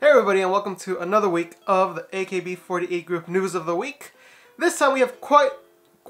Hey everybody, and welcome to another week of the AKB48 group news of the week. This time we have quite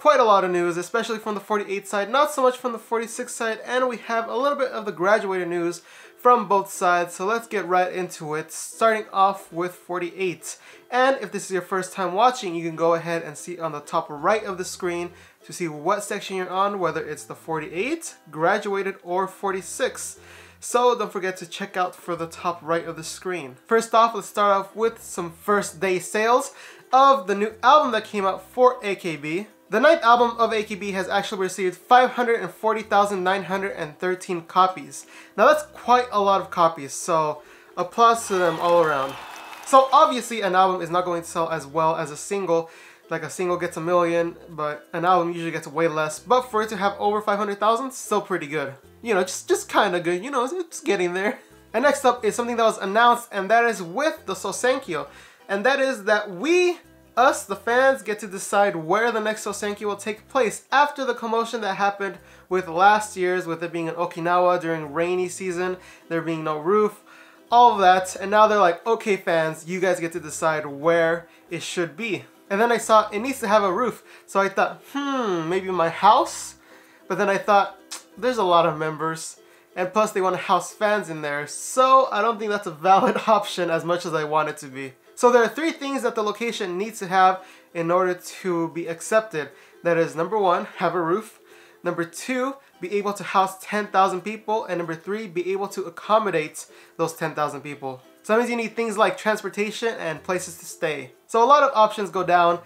a lot of news, especially from the 48 side, not so much from the 46 side, and we have a little bit of the graduated news from both sides, so let's get right into it, starting off with 48. And if this is your first time watching, you can go ahead and see on the top right of the screen to see what section you're on, whether it's the 48, graduated, or 46. So don't forget to check out for the top right of the screen. First off, let's start off with some first day sales of the new album that came out for AKB. The 9th album of AKB has actually received 540,913 copies. Now that's quite a lot of copies, so applause to them all around. So obviously an album is not going to sell as well as a single. Like a single gets 1 million, but an album usually gets way less. But for it to have over 500,000, still pretty good. You know, just kind of good. You know, it's getting there. And next up is something that was announced, and that is with the Sousenkyo. And that is that us, the fans, get to decide where the next Sousenkyo will take place after the commotion that happened with last year's, with it being in Okinawa during rainy season, there being no roof, all of that. And now they're like, okay fans, you guys get to decide where it should be. And then I saw it needs to have a roof, so I thought, maybe my house? But then I thought, there's a lot of members, and plus they want to house fans in there, so I don't think that's a valid option as much as I want it to be. So there are 3 things that the location needs to have in order to be accepted. That is, number 1, have a roof. Number 2, be able to house 10,000 people. And number 3, be able to accommodate those 10,000 people. So that means you need things like transportation and places to stay. So a lot of options go down.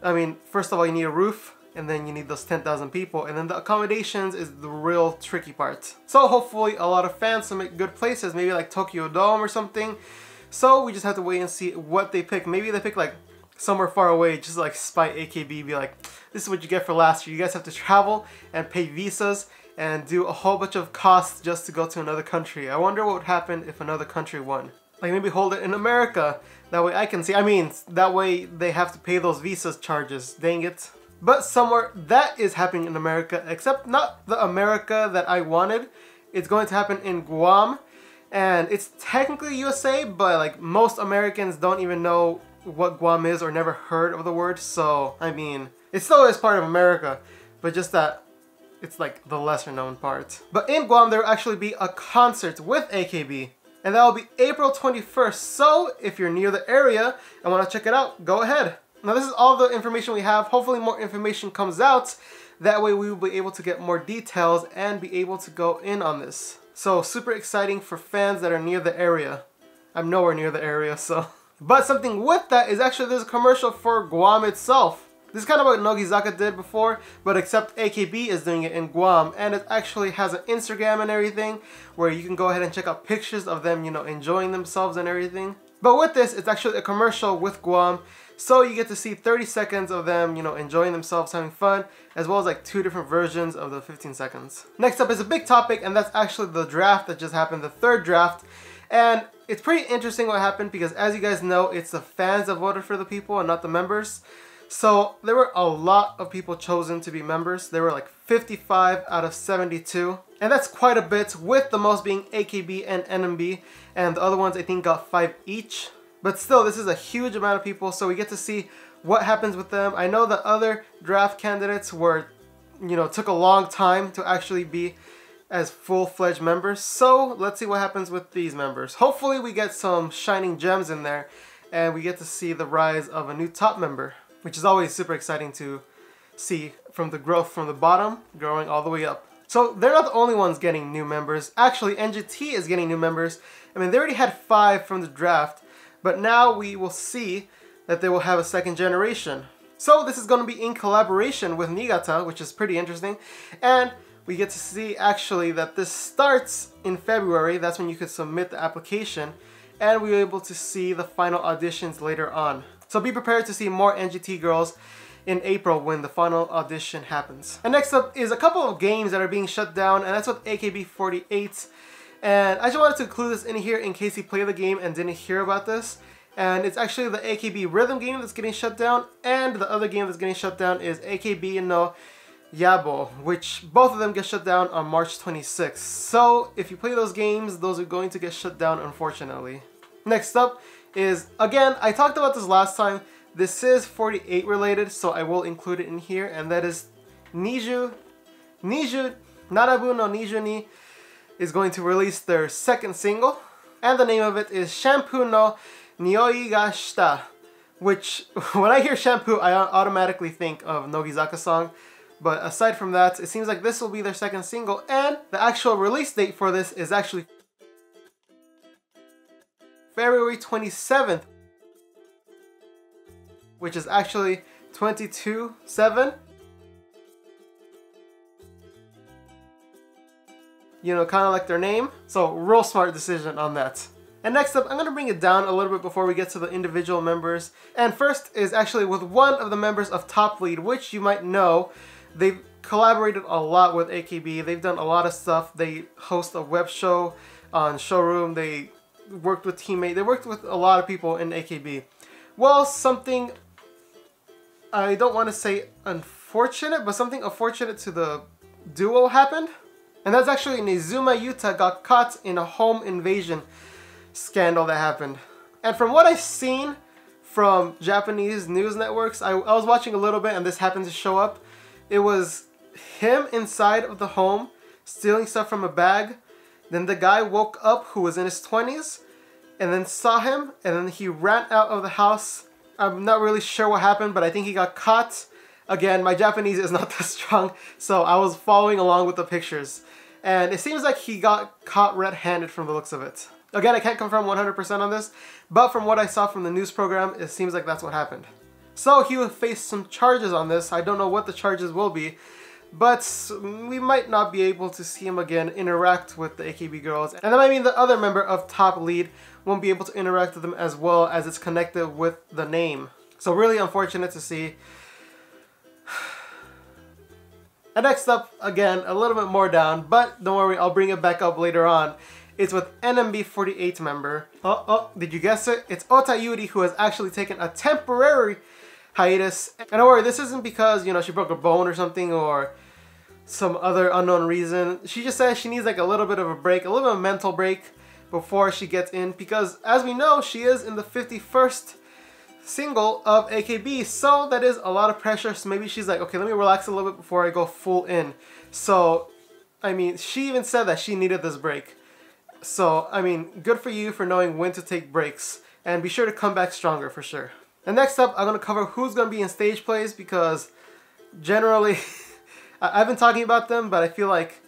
I mean, first of all, you need a roof, and then you need those 10,000 people, and then the accommodations is the real tricky part. So hopefully a lot of fans will make good places, maybe like Tokyo Dome or something. So we just have to wait and see what they pick. Maybe they pick like somewhere far away, just like spite AKB, be like, this is what you get for last year. You guys have to travel and pay visas and do a whole bunch of costs just to go to another country. I wonder what would happen if another country won. Like maybe hold it in America. That way I can see. I mean, that way they have to pay those visa charges. Dang it. But somewhere that is happening in America, except not the America that I wanted. It's going to happen in Guam. And it's technically USA, but like most Americans don't even know what Guam is or never heard of the word. So, I mean, it still is part of America, but just that it's like the lesser known part. But in Guam, there will actually be a concert with AKB. And that will be April 21st, so if you're near the area and want to check it out, go ahead. Now this is all the information we have. Hopefully more information comes out. That way we will be able to get more details and be able to go in on this. So super exciting for fans that are near the area. I'm nowhere near the area, so. But something with that is actually there's a commercial for Guam itself. This is kind of what Nogizaka did before, but except AKB is doing it in Guam, and it actually has an Instagram and everything where you can go ahead and check out pictures of them, you know, enjoying themselves and everything. But with this, it's actually a commercial with Guam, so you get to see 30 seconds of them, you know, enjoying themselves, having fun, as well as like 2 different versions of the 15 seconds. Next up is a big topic, and that's actually the draft that just happened, the 3rd draft. And it's pretty interesting what happened because as you guys know, it's the fans that voted for the people and not the members. So there were a lot of people chosen to be members. There were like 55 out of 72. And that's quite a bit, with the most being AKB and NMB. And the other ones I think got 5 each. But still, this is a huge amount of people, so we get to see what happens with them. I know that other draft candidates were, you know, took a long time to actually be as full-fledged members. So let's see what happens with these members. Hopefully we get some shining gems in there and we get to see the rise of a new top member, which is always super exciting to see, from the growth from the bottom, growing all the way up. So they're not the only ones getting new members. Actually, NGT is getting new members. I mean, they already had 5 from the draft, but now we will see that they will have a 2nd generation. So this is going to be in collaboration with Niigata, which is pretty interesting. And we get to see actually that this starts in February. That's when you could submit the application. And we're able to see the final auditions later on. So be prepared to see more NGT girls in April when the final audition happens. And next up is a couple of games that are being shut down, and that's with AKB48. And I just wanted to include this in here in case you play the game and didn't hear about this. And it's actually the AKB Rhythm game that's getting shut down, and the other game that's getting shut down is AKB no Yabo, which both of them get shut down on March 26th. So if you play those games, those are going to get shut down, unfortunately. Next up is, again, I talked about this last time. This is 48 related, so I will include it in here, and that is Narabu no Niju ni is going to release their second single, and the name of it is Shampoo no Nioi ga Shita, which, when I hear shampoo, I automatically think of Nogizaka song. But aside from that, it seems like this will be their second single, and the actual release date for this is actually February 27th, which is actually 22/7. You know, kind of like their name. So, real smart decision on that. And next up, I'm going to bring it down a little bit before we get to the individual members. And first is actually with one of the members of Top Lead, which you might know. They've collaborated a lot with AKB. They've done a lot of stuff. They host a web show on Showroom. They worked with Teammate. They worked with a lot of people in AKB. Well, something, I don't want to say unfortunate, but something unfortunate to the duo happened. And that's actually Niizuma Yuuta got caught in a home invasion scandal that happened. And from what I've seen from Japanese news networks, I was watching a little bit and this happened to show up. It was him inside of the home stealing stuff from a bag. Then the guy woke up who was in his 20s and then saw him, and then he ran out of the house. I'm not really sure what happened, but I think he got caught. Again, my Japanese is not that strong, so I was following along with the pictures. And it seems like he got caught red-handed from the looks of it. Again, I can't confirm 100% on this, but from what I saw from the news program, it seems like that's what happened. So he will face some charges on this. I don't know what the charges will be, but we might not be able to see him again interact with the AKB girls. And that might mean the other member of Top Lead won't be able to interact with them as well, as it's connected with the name. So really unfortunate to see. And next up, again, a little bit more down, but don't worry, I'll bring it back up later on. It's with NMB48 member. Oh, did you guess it? It's Ota Yuuri, who has actually taken a temporary hiatus. And don't worry, this isn't because, you know, she broke a bone or something or some other unknown reason. She just says she needs like a little bit of a break, a little bit of a mental break before she gets in, because as we know, she is in the 51st single of AKB, so that is a lot of pressure. So maybe she's like, okay, let me relax a little bit before I go full in. So, I mean, she even said that she needed this break. So, I mean, good for you for knowing when to take breaks, and be sure to come back stronger for sure. And next up, I'm going to cover who's going to be in stage plays, because generally, I've been talking about them, but I feel like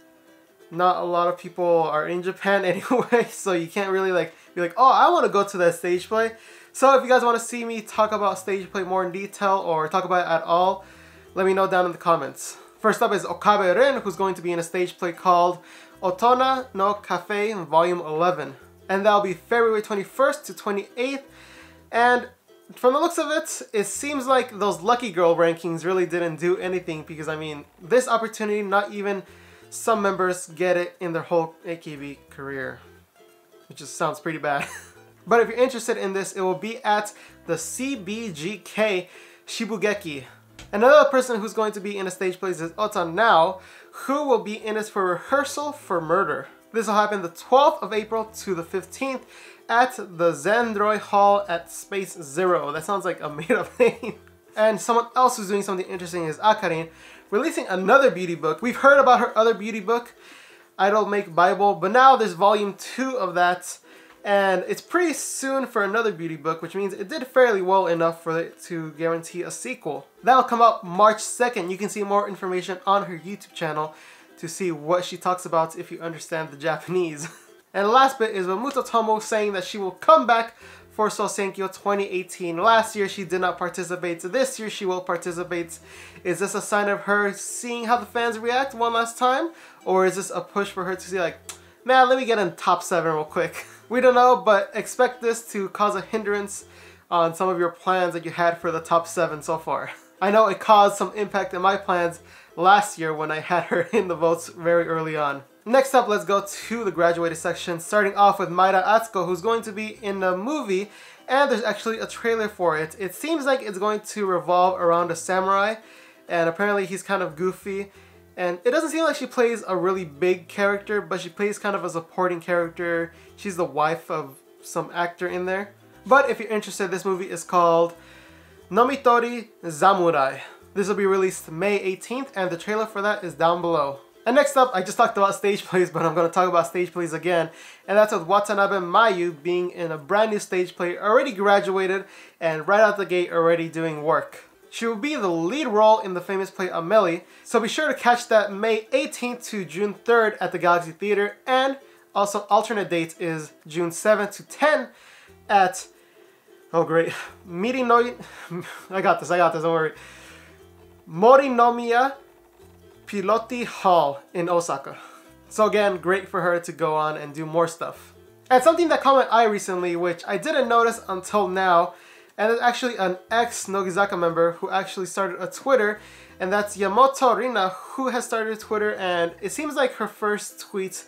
not a lot of people are in Japan anyway, so you can't really like be like, oh, I want to go to that stage play. So if you guys want to see me talk about stage play more in detail or talk about it at all, let me know down in the comments. First up is Okabe Ren, who's going to be in a stage play called Otona no Cafe Volume 11. And that'll be February 21st to 28th. And from the looks of it, it seems like those Lucky Girl rankings really didn't do anything, because I mean, this opportunity, not even some members get it in their whole AKB career, which just sounds pretty bad. But if you're interested in this, it will be at the CBGK Shibugeki. Another person who's going to be in a stage play is Otona now, who will be in it for Rehearsal for Murder. This will happen the 12th of April to the 15th at the Zendroy Hall at Space Zero. That sounds like a made-up name. And someone else who's doing something interesting is Akari, releasing another beauty book. We've heard about her other beauty book, Idol Make Bible, but now there's volume 2 of that. And it's pretty soon for another beauty book, which means it did fairly well enough for it to guarantee a sequel. That'll come out March 2nd. You can see more information on her YouTube channel to see what she talks about if you understand the Japanese. And the last bit is Mamuto Tomo saying that she will come back for Sousenkyo 2018. Last year she did not participate, so this year she will participate. Is this a sign of her seeing how the fans react one last time? Or is this a push for her to see like, man, let me get in top 7 real quick? We don't know, but expect this to cause a hindrance on some of your plans that you had for the top 7 so far. I know it caused some impact in my plans last year when I had her in the votes very early on. Next up, let's go to the graduated section, starting off with Maeda Atsuko, who's going to be in the movie, and there's actually a trailer for it. It seems like it's going to revolve around a samurai, and apparently he's kind of goofy. And it doesn't seem like she plays a really big character, but she plays kind of a supporting character. She's the wife of some actor in there. But if you're interested, this movie is called Nomitori Samurai. This will be released May 18th, and the trailer for that is down below. And next up, I just talked about stage plays, but I'm going to talk about stage plays again. And that's with Watanabe Mayu being in a brand new stage play, already graduated, and right out the gate already doing work. She will be the lead role in the famous play Amelie, so be sure to catch that May 18th to June 3rd at the Galaxy Theater, and also alternate date is June 7th to 10 at, oh great, I got this, don't worry. Morinomiya Piloti Hall in Osaka. So again, great for her to go on and do more stuff. And something that caught my eye recently, which I didn't notice until now, and it's actually an ex-Nogizaka member who actually started a Twitter, and that's Yamoto Rina, who has started a Twitter, and it seems like her first tweet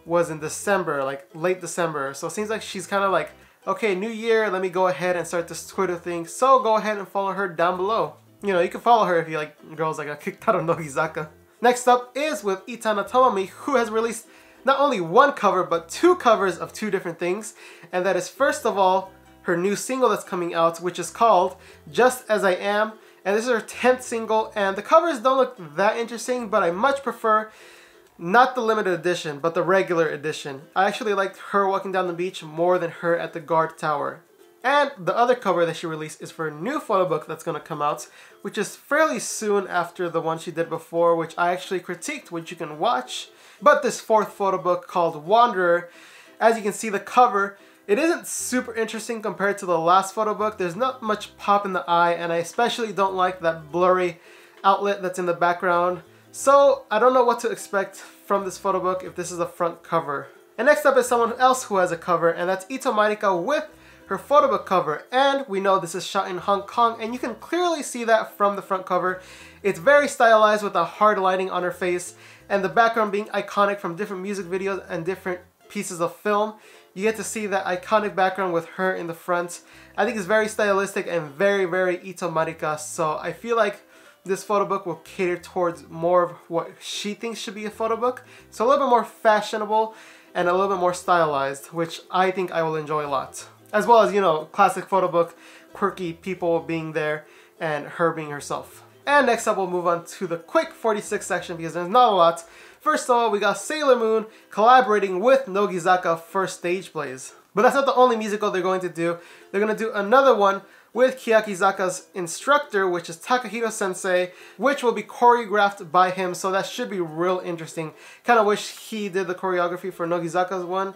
was in December, like late December. So it seems like she's kind of like, okay, new year, let me go ahead and start this Twitter thing. So go ahead and follow her down below. You know, you can follow her if you like girls that got kicked out of Nogizaka. Next up is with Itana Tomomi, who has released not only one cover, but two covers of two different things. And that is, first of all, her new single that's coming out, which is called Just As I Am. And this is her 10th single, and the covers don't look that interesting, but I much prefer not the limited edition, but the regular edition. I actually liked her walking down the beach more than her at the guard tower. And the other cover that she released is for a new photo book that's going to come out, which is fairly soon after the one she did before, which I actually critiqued, which you can watch. But this fourth photo book called Wanderer, as you can see the cover, it isn't super interesting compared to the last photo book. There's not much pop in the eye, and I especially don't like that blurry outlet that's in the background. So I don't know what to expect from this photo book if this is a front cover. And next up is someone else who has a cover, and that's Ito Marika with her photo book cover. And we know this is shot in Hong Kong, and you can clearly see that from the front cover. It's very stylized with a hard lighting on her face, and the background being iconic from different music videos and different pieces of film. You get to see that iconic background with her in the front. I think it's very stylistic and very, very Ito Marika, so I feel like this photo book will cater towards more of what she thinks should be a photo book. So a little bit more fashionable and a little bit more stylized, which I think I will enjoy a lot. As well as, you know, classic photo book, quirky people being there and her being herself. And next up, we'll move on to the quick 46 section because there's not a lot. First of all, we got Sailor Moon collaborating with Nogizaka for stage plays. But that's not the only musical they're going to do. They're going to do another one with Kiyakizaka's instructor, which is Takahiro Sensei, which will be choreographed by him, so that should be real interesting. Kind of wish he did the choreography for Nogizaka's one.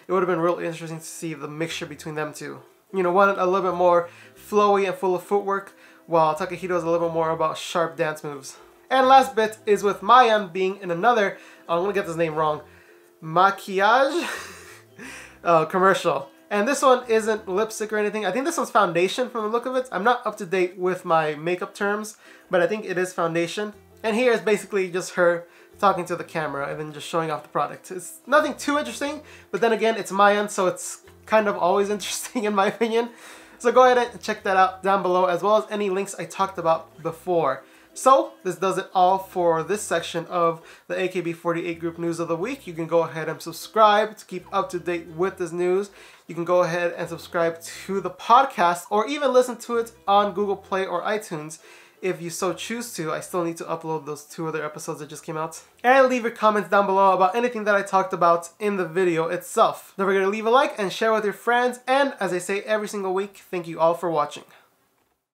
It would have been real interesting to see the mixture between them two. You know, one a little bit more flowy and full of footwork, while Takahiro is a little bit more about sharp dance moves. And last bit is with Mayan being in another, I'm going to get this name wrong, maquillage commercial. And this one isn't lipstick or anything. I think this one's foundation from the look of it. I'm not up to date with my makeup terms, but I think it is foundation. And here is basically just her talking to the camera and then just showing off the product. It's nothing too interesting, but then again, it's Mayan, so it's kind of always interesting in my opinion. So go ahead and check that out down below, as well as any links I talked about before. So this does it all for this section of the AKB48 group news of the week. You can go ahead and subscribe to keep up to date with this news. You can go ahead and subscribe to the podcast or even listen to it on Google Play or iTunes if you so choose to. I still need to upload those 2 other episodes that just came out. And leave your comments down below about anything that I talked about in the video itself. Don't forget to leave a like and share with your friends. And as I say every single week, thank you all for watching.